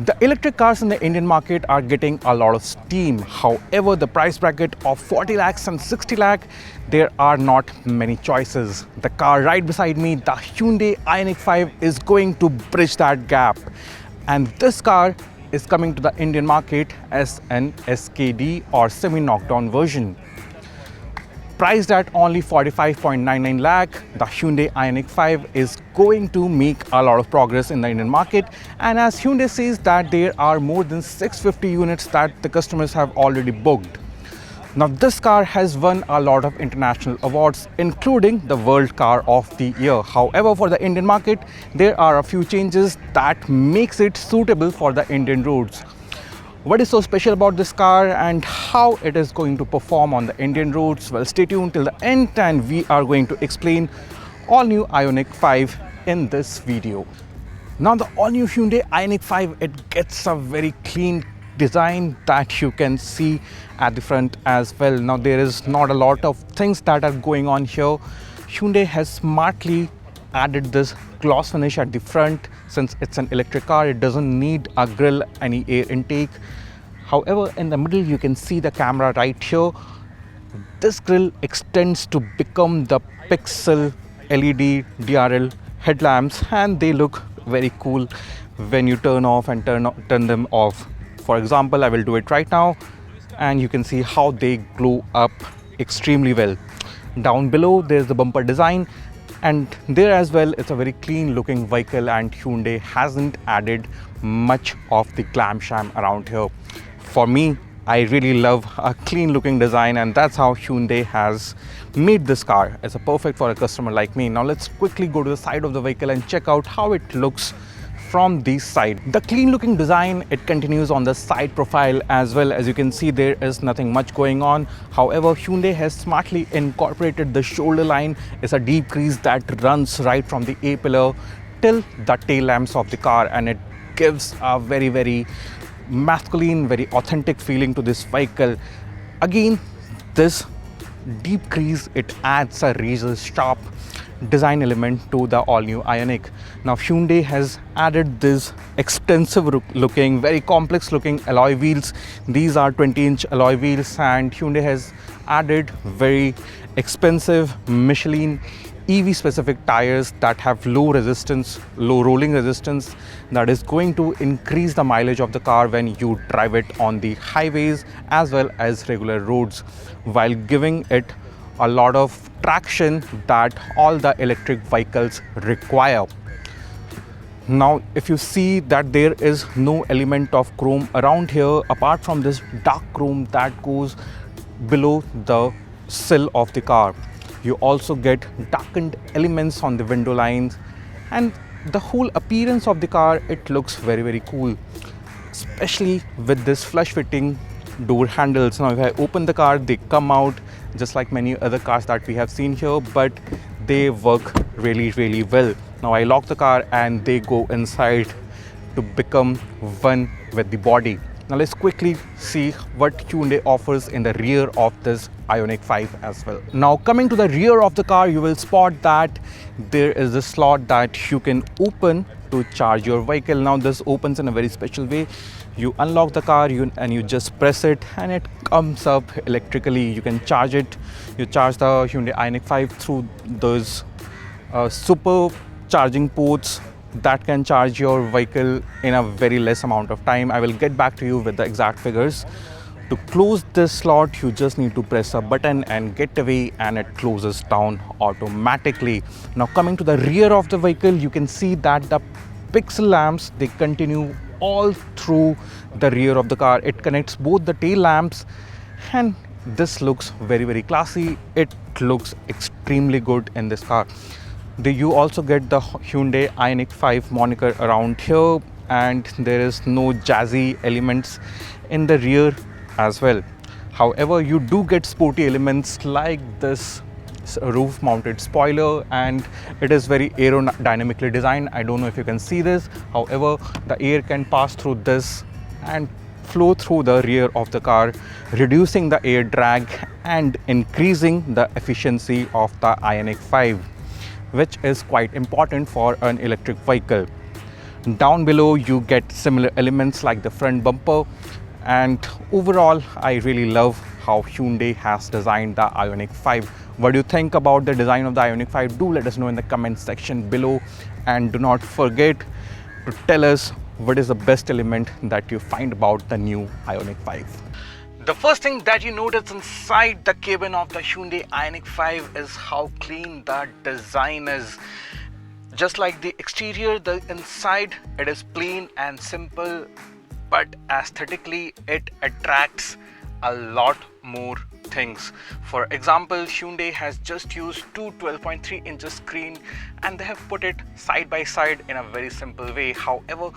The electric cars in the Indian market are getting a lot of steam. However, the price bracket of 40 lakhs and 60 lakh, there are not many choices. The car right beside me, the Hyundai IONIQ5, is going to bridge that gap. And this car is coming to the Indian market as an SKD or semi-knockdown version. Priced at only 45.99 lakh, the Hyundai IONIQ5 is going to make a lot of progress in the Indian market. And as Hyundai says that there are more than 650 units that the customers have already booked. Now this car has won a lot of international awards, including the World Car of the Year. However, for the Indian market, there are a few changes that makes it suitable for the Indian roads. What is so special about this car and how it is going to perform on the Indian roads? Well, stay tuned till the end and we are going to explain all new IONIQ 5 in this video. Now the all new Hyundai IONIQ 5, it gets a very clean design that you can see at the front as well. Now there is not a lot of things that are going on here. Hyundai has smartly added this gloss finish at the front. Since it's an electric car, it doesn't need a grille, any air intake. However, in the middle you can see the camera right here. This grille extends to become the pixel LED DRL headlamps, and they look very cool when you turn off and turn them off. For example, I will do it right now and you can see how they glow up extremely well. Down below there's the bumper design, and there as well it's a very clean looking vehicle, and Hyundai hasn't added much of the glam sham around here. For me, I really love a clean looking design, and that's how Hyundai has made this car. It's a perfect for a customer like me. Now let's quickly go to the side of the vehicle and check out how it looks from this side. The clean looking design, it continues on the side profile as well. As you can see, there is nothing much going on. However, Hyundai has smartly incorporated the shoulder line. It's a deep crease that runs right from the A-pillar till the tail lamps of the car, and it gives a very masculine, very authentic feeling to this vehicle. Again, this deep crease, it adds a razor sharp design element to the all-new IONIQ. Now Hyundai has added this extensive looking, very complex looking alloy wheels. These are 20-inch alloy wheels, and Hyundai has added very expensive Michelin EV specific tires that have low rolling resistance, that is going to increase the mileage of the car when you drive it on the highways as well as regular roads, while giving it a lot of traction that all the electric vehicles require. Now if you see that there is no element of chrome around here apart from this dark chrome that goes below the sill of the car. You also get darkened elements on the window lines, and the whole appearance of the car, it looks very cool, especially with this flush fitting door handles. Now if I open the car, they come out just like many other cars that we have seen here, but they work really well. Now I lock the car and they go inside to become one with the body. Now let's quickly see what Hyundai offers in the rear of this IONIQ 5 as well. Now coming to the rear of the car, you will spot that there is a slot that you can open to charge your vehicle. Now this opens in a very special way. You unlock the car and you just press it and it comes up electrically. You can charge it. You charge the Hyundai IONIQ 5 through those super charging ports that can charge your vehicle in a very less amount of time. I will get back to you with the exact figures. To close this slot, you just need to press a button and get away, and it closes down automatically. Now coming to the rear of the vehicle, you can see that the pixel lamps, they continue all through the rear of the car. It connects both the tail lamps, and this looks very classy. It looks extremely good in this car. You also get the Hyundai IONIQ 5 moniker around here, and there is no jazzy elements in the rear as well. However, you do get sporty elements like this roof mounted spoiler, and it is very aerodynamically designed. I don't know if you can see this. However, the air can pass through this and flow through the rear of the car, reducing the air drag and increasing the efficiency of the IONIQ 5, which is quite important for an electric vehicle. Down below you get similar elements like the front bumper, and overall I really love how Hyundai has designed the Ioniq 5. What do you think about the design of the Ioniq 5? Do let us know in the comment section below, and do not forget to tell us what is the best element that you find about the new Ioniq 5. The first thing that you notice inside the cabin of the Hyundai Ioniq 5 is how clean the design is. Just like the exterior, the inside, it is plain and simple, but aesthetically it attracts a lot more things. For example, Hyundai has just used two 12.3 inches screen and they have put it side by side in a very simple way. However,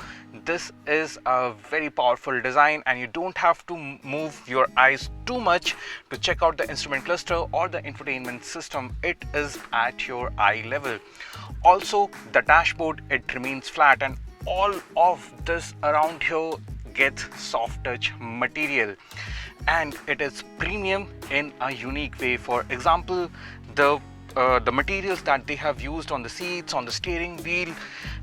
this is a very powerful design and you don't have to move your eyes too much to check out the instrument cluster or the infotainment system. It is at your eye level. Also, the dashboard, it remains flat, and all of this around here gets soft touch material, and it is premium in a unique way. For example, the materials that they have used on the seats, on the steering wheel,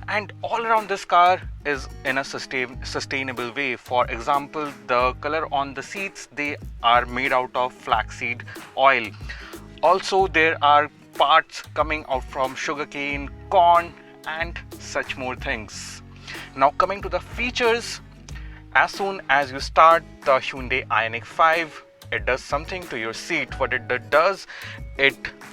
and all around this car is in a sustainable way. For example, the color on the seats, they are made out of flaxseed oil. Also, there are parts coming out from sugarcane, corn, and such more things. Now coming to the features, as soon as you start the Hyundai Ioniq 5, it does something to your seat. What it does,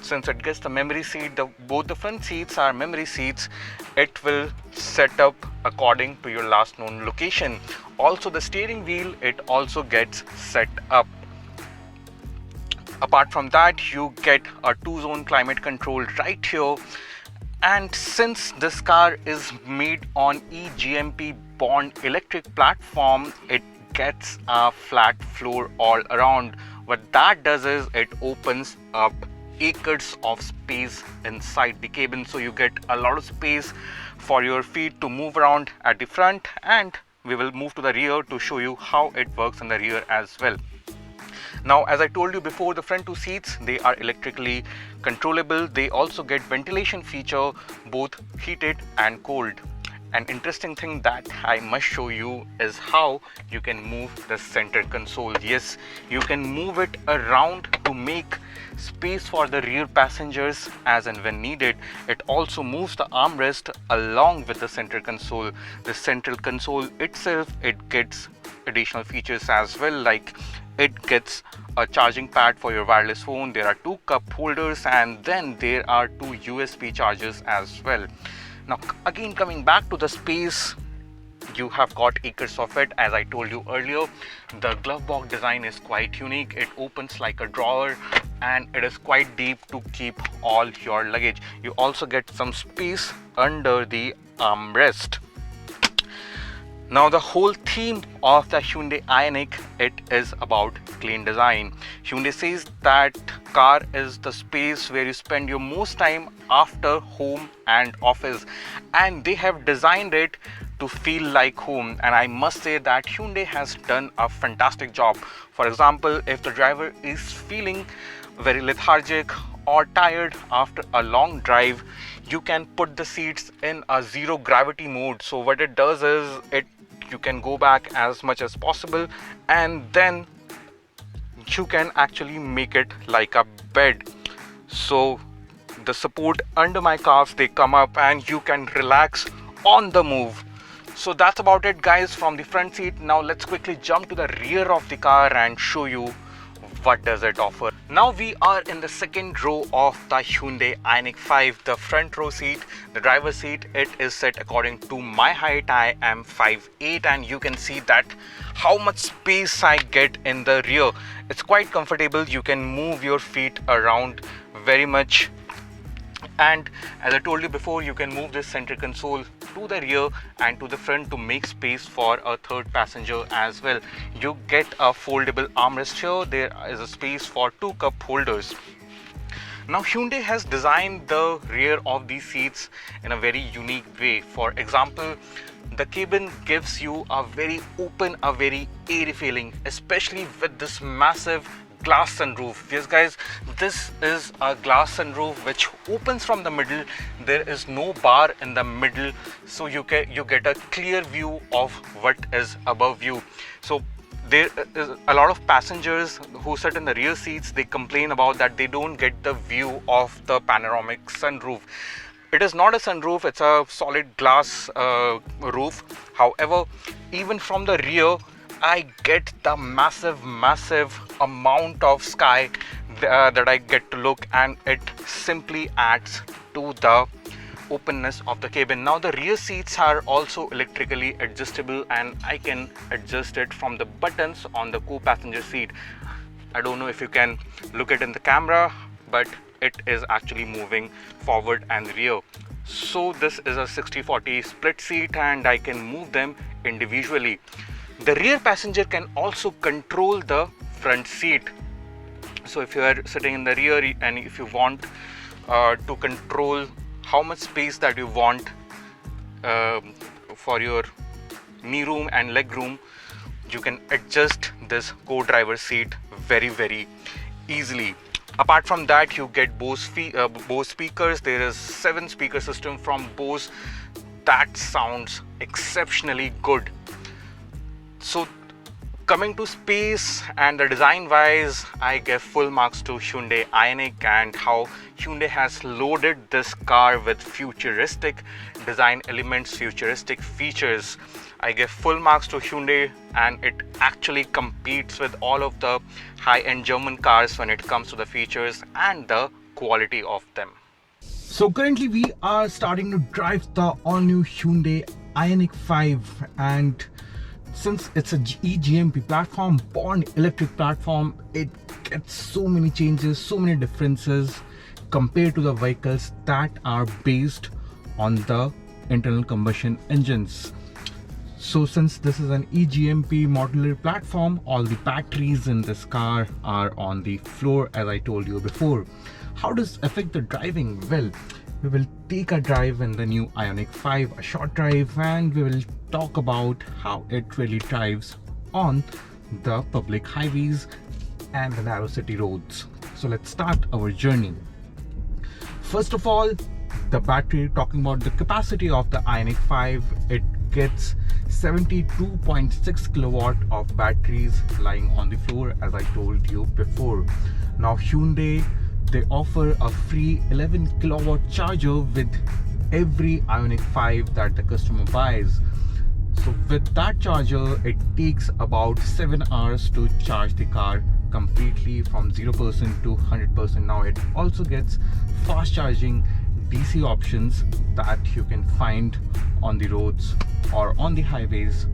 since it gets the memory seat, both the front seats are memory seats, it will set up according to your last known location. Also, the steering wheel, it also gets set up. Apart from that, you get a 2-zone climate control right here. And since this car is made on eGMP Bond electric platform, it gets a flat floor all around. What that does is it opens up acres of space inside the cabin, so you get a lot of space for your feet to move around at the front, and we will move to the rear to show you how it works in the rear as well. Now, as I told you before, the front two seats, they are electrically controllable. They also get ventilation feature, both heated and cold. An interesting thing that I must show you is how you can move the center console. Yes, you can move it around to make space for the rear passengers as and when needed. It also moves the armrest along with the center console. The central console itself, it gets additional features as well, like it gets a charging pad for your wireless phone. There are two cup holders, and then there are two USB chargers as well. Now again, coming back to the space, you have got acres of it. As I told you earlier, the glove box design is quite unique. It opens like a drawer and it is quite deep to keep all your luggage. You also get some space under the armrest. Now the whole theme of the Hyundai Ioniq, it is about clean design. Hyundai says that car is the space where you spend your most time after home and office, and they have designed it to feel like home, and I must say that Hyundai has done a fantastic job. For example, if the driver is feeling very lethargic or tired after a long drive, you can put the seats in a zero gravity mode. So what it does is you can go back as much as possible, and then you can actually make it like a bed. So the support under my calves, they come up and you can relax on the move. So that's about it, guys, from the front seat. Now let's quickly jump to the rear of the car and show you what does it offer. Now we are in the second row of the Hyundai Ioniq 5. The front row seat, the driver's seat, it is set according to my height. I am 5'8", and you can see that how much space I get in the rear. It's quite comfortable. You can move your feet around very much, and as I told you before, you can move this center console to the rear and to the front to make space for a third passenger as well. You get a foldable armrest here. There is a space for two cup holders. Now Hyundai has designed the rear of these seats in a very unique way. For example, the cabin gives you a very open, a very airy feeling, especially with this massive glass sunroof. Yes guys, this is a glass sunroof which opens from the middle. There is no bar in the middle, so you get a clear view of what is above you. So there is a lot of passengers who sit in the rear seats. They complain about that they don't get the view of the panoramic sunroof. It is not a sunroof, it's a solid glass roof. However, even from the rear, I get the massive amount of sky that I get to look, and it simply adds to the openness of the cabin. Now the rear seats are also electrically adjustable, and I can adjust it from the buttons on the co-passenger seat. I don't know if you can look it in the camera, but it is actually moving forward and rear. So this is a 60-40 split seat, and I can move them individually. The rear passenger can also control the front seat. So if you are sitting in the rear and if you want to control how much space that you want for your knee room and leg room, you can adjust this co-driver seat very easily. Apart from that, you get Bose speakers. There is 7 speaker system from Bose that sounds exceptionally good. So coming to space and the design wise, I give full marks to Hyundai Ioniq and how Hyundai has loaded this car with futuristic design elements, futuristic features. I give full marks to Hyundai, and it actually competes with all of the high-end German cars when it comes to the features and the quality of them. So currently we are starting to drive the all-new Hyundai IONIQ5, and since it's a eGMP platform, born electric platform, it gets so many changes, so many differences compared to the vehicles that are based on the internal combustion engines. So since this is an eGMP modular platform, all the batteries in this car are on the floor, as I told you before. How does it affect the driving? Well, we will take a drive in the new Ioniq 5, a short drive, and we will talk about how it really drives on the public highways and the narrow city roads. So let's start our journey. First of all, the battery, talking about the capacity of the Ioniq 5, it gets 72.6 kilowatt of batteries lying on the floor, as I told you before. Now Hyundai, they offer a free 11 kilowatt charger with every Ioniq 5 that the customer buys. So with that charger, it takes about 7 hours to charge the car completely from 0% to 100%. Now it also gets fast charging DC options that you can find on the roads or on the highways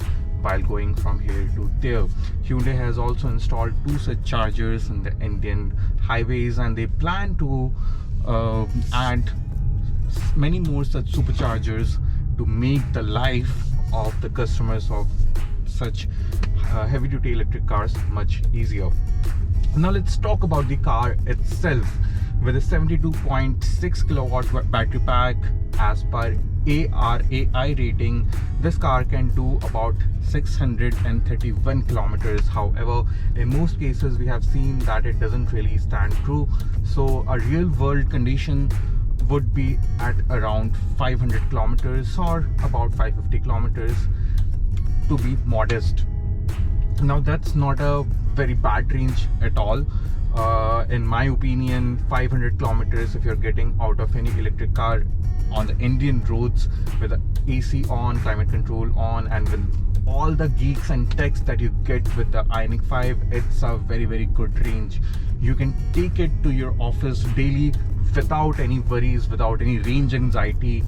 while going from here to there. Hyundai has also installed 2 such chargers in the Indian highways, and they plan to add many more such superchargers to make the life of the customers of such heavy-duty electric cars much easier. Now let's talk about the car itself. With a 72.6 kilowatt battery pack, as per ARAI rating, this car can do about 631 kilometers. However, in most cases we have seen that it doesn't really stand true. So a real world condition would be at around 500 kilometers or about 550 kilometers, to be modest. Now that's not a very bad range at all. In my opinion, 500 kilometers, if you're getting out of any electric car on the Indian roads with the AC on, climate control on, and with all the geeks and techs that you get with the Ioniq 5, it's a very good range. You can take it to your office daily without any worries, without any range anxiety,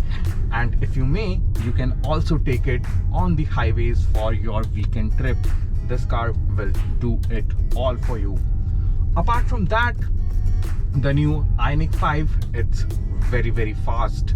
and if you may, you can also take it on the highways for your weekend trip. This car will do it all for you. Apart from that, the new Ioniq 5, it's very fast.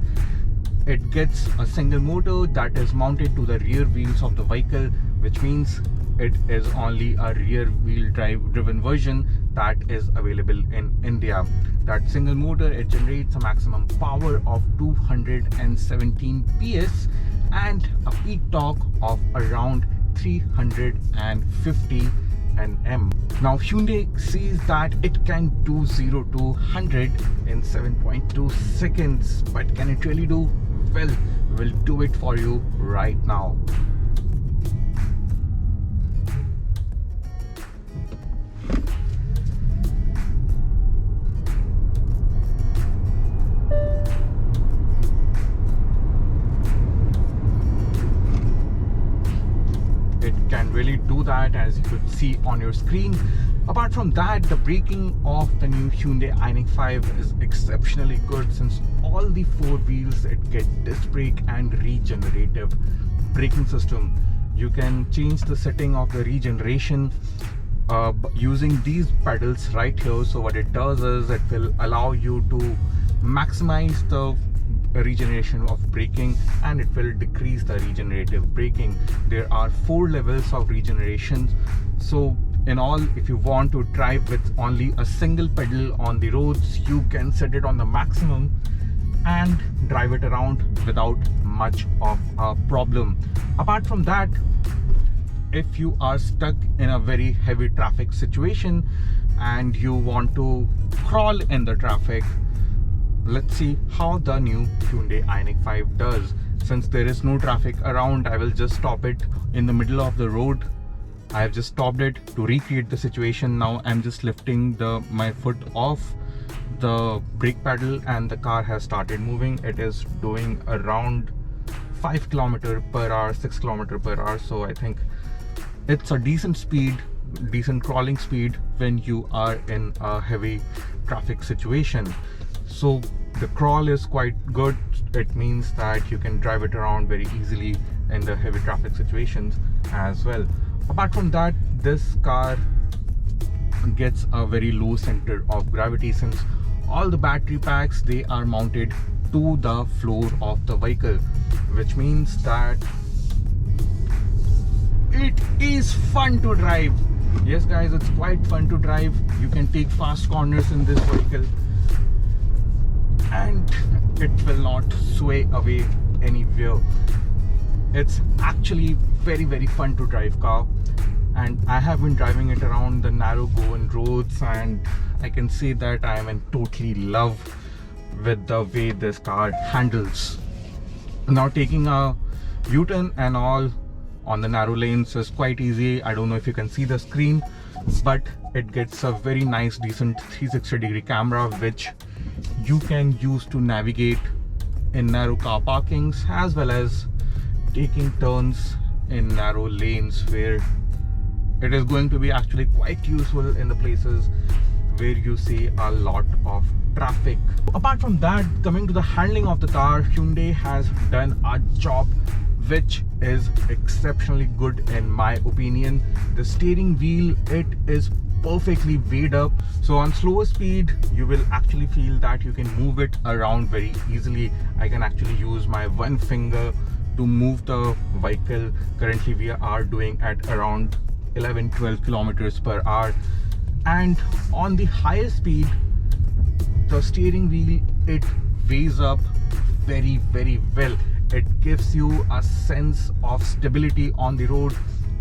It gets a single motor that is mounted to the rear wheels of the vehicle, which means it is only a rear wheel drive driven version that is available in India. That single motor, it generates a maximum power of 217 PS and a peak torque of around 350 Nm. Now Hyundai says that it can do 0 to 100 in 7.2 seconds, but can it really do? Well, we'll do it for you right now. It can really do that, as you could see on your screen. Apart from that, the braking of the new Hyundai Ioniq 5 is exceptionally good, since all the four wheels it get disc brake and regenerative braking system. You can change the setting of the regeneration using these pedals right here. So what it does is it will allow you to maximize the regeneration of braking, and it will decrease the regenerative braking. There are 4 levels of regeneration. So in all, if you want to drive with only a single pedal on the roads, you can set it on the maximum and drive it around without much of a problem. Apart from that, if you are stuck in a very heavy traffic situation and you want to crawl in the traffic, let's see how the new Hyundai Ioniq 5 does. Since there is no traffic around, I will just stop it in the middle of the road. I have just stopped it to recreate the situation. Now I'm just lifting my foot off the brake pedal and the car has started moving. It is doing around 5 km/h, 6 km/h. So I think it's a decent speed, decent crawling speed when you are in a heavy traffic situation. So the crawl is quite good. It means that you can drive it around very easily in the heavy traffic situations as well. Apart from that, this car gets a very low center of gravity, since all the battery packs, they are mounted to the floor of the vehicle, which means that it is fun to drive. Yes guys, it's quite fun to drive. You can take fast corners in this vehicle and it will not sway away anywhere. It's actually very fun to drive car, and I have been driving it around the narrow Goan roads, and I can say that I am in totally love with the way this car handles. Now taking a U-turn and all on the narrow lanes is quite easy. I don't know if you can see the screen, but it gets a very nice decent 360-degree camera, which you can use to navigate in narrow car parkings, as well as taking turns in narrow lanes, where it is going to be actually quite useful in the places where you see a lot of traffic. Apart from that, coming to the handling of the car, Hyundai has done a job which is exceptionally good in my opinion. The steering wheel, it is perfectly weighed up, so on slower speed you will actually feel that you can move it around very easily. I can actually use my one finger to move the vehicle. Currently we are doing at around 11-12 km/h, and on the higher speed the steering wheel, it weighs up very well. It gives you a sense of stability on the road,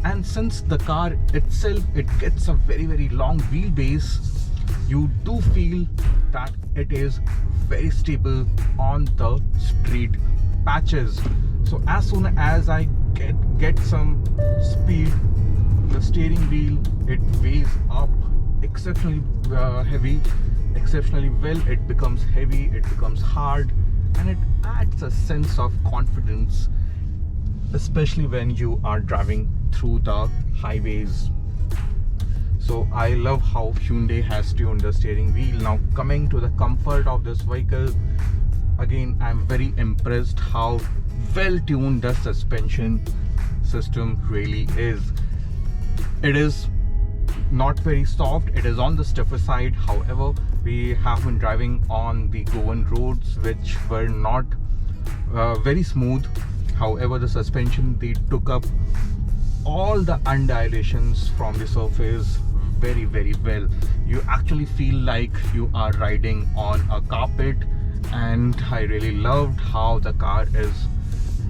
and since the car itself, it gets a very long wheelbase, you do feel that it is very stable on the street patches. So as soon as I get some speed, the steering wheel, it weighs up exceptionally heavy, exceptionally well. It becomes heavy, it becomes hard, and it adds a sense of confidence, especially when you are driving through the highways. So I love how Hyundai has tuned the steering wheel. Now coming to the comfort of this vehicle, again I'm very impressed how well tuned the suspension system really is. It is not very soft, it is on the stiffer side. However, we have been driving on the Goan roads which were not very smooth. However, the suspension, they took up all the undulations from the surface very well. You actually feel like you are riding on a carpet, and I really loved how the car is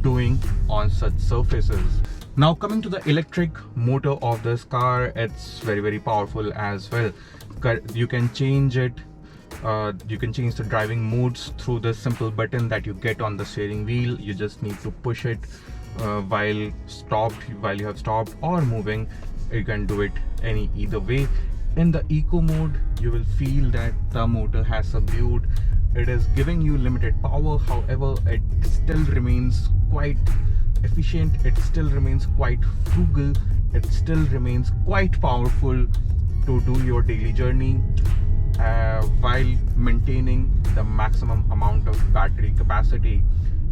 doing on such surfaces. Now coming to the electric motor of this car, it's very powerful as well. You can change it, you can change the driving modes through the simple button that you get on the steering wheel. You just need to push it while you have stopped or moving. You can do it either way. In the eco mode, you will feel that the motor has subdued. It is giving you limited power, however it still remains quite efficient, it still remains quite frugal, it still remains quite powerful to do your daily journey while maintaining the maximum amount of battery capacity.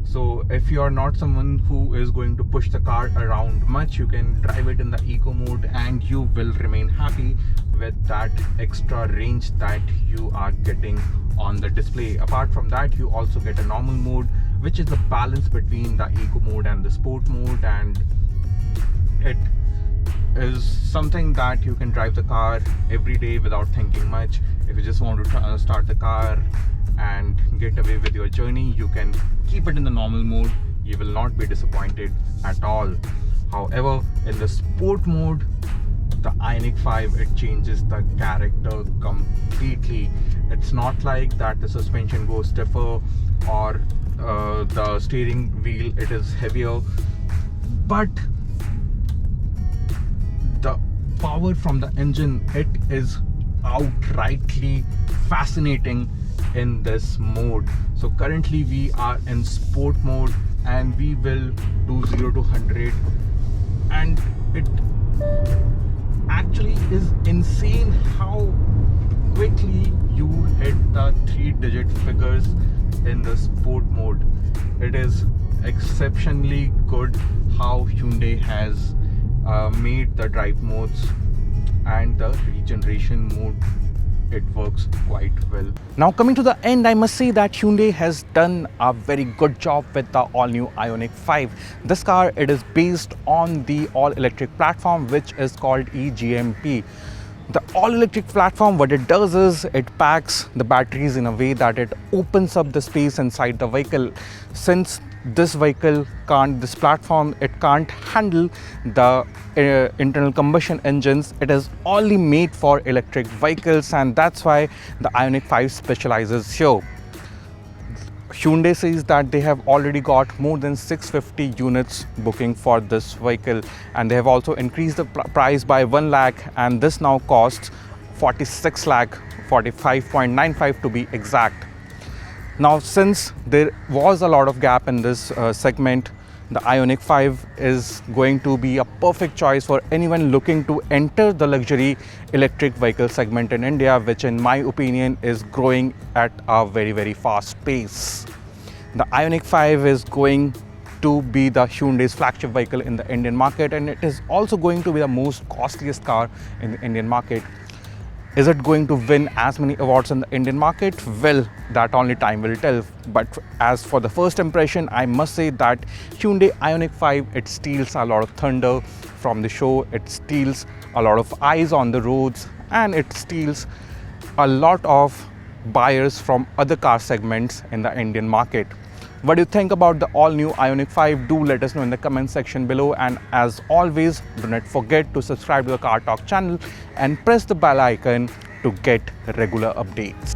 So if you are not someone who is going to push the car around much, you can drive it in the eco mode and you will remain happy with that extra range that you are getting on the display. Apart from that, you also get a normal mode, which is the balance between the eco mode and the sport mode, and it is something that you can drive the car every day without thinking much. If you just want to start the car and get away with your journey, you can keep it in the normal mode. You will not be disappointed at all. However, in the sport mode, the Ioniq 5, it changes the character completely. It's not like that the suspension goes stiffer or the steering wheel it is heavier, but the power from the engine, it is outrightly fascinating in this mode. So currently we are in sport mode and we will do 0 to 100, and it actually is insane how quickly you hit the 3-digit figures in the sport mode. It is exceptionally good how Hyundai has made the drive modes and the regeneration mode. It works quite well. Now coming to the end, I must say that Hyundai has done a very good job with the all-new Ioniq 5. This car, it is based on the all-electric platform, which is called eGMP. The all-electric platform, what it does is it packs the batteries in a way that it opens up the space inside the vehicle. Since this platform, it can't handle the internal combustion engines, it is only made for electric vehicles, and that's why the Ioniq 5 specializes here. Hyundai says that they have already got more than 650 units booking for this vehicle, and they have also increased the price by 1 lakh, and this now costs 46 lakh, 45.95 to be exact. Now, since there was a lot of gap in this segment, the Ioniq 5 is going to be a perfect choice for anyone looking to enter the luxury electric vehicle segment in India, which in my opinion is growing at a very fast pace. The Ioniq 5 is going to be the Hyundai's flagship vehicle in the Indian market, and it is also going to be the most costliest car in the Indian market. Is it going to win as many awards in the Indian market? Well, that only time will tell. But as for the first impression, I must say that Hyundai Ioniq 5, it steals a lot of thunder from the show. It steals a lot of eyes on the roads, and it steals a lot of buyers from other car segments in the Indian market. What do you think about the all-new Ioniq 5? Do let us know in the comment section below, and as always, do not forget to subscribe to the Car Talk channel and press the bell icon to get regular updates.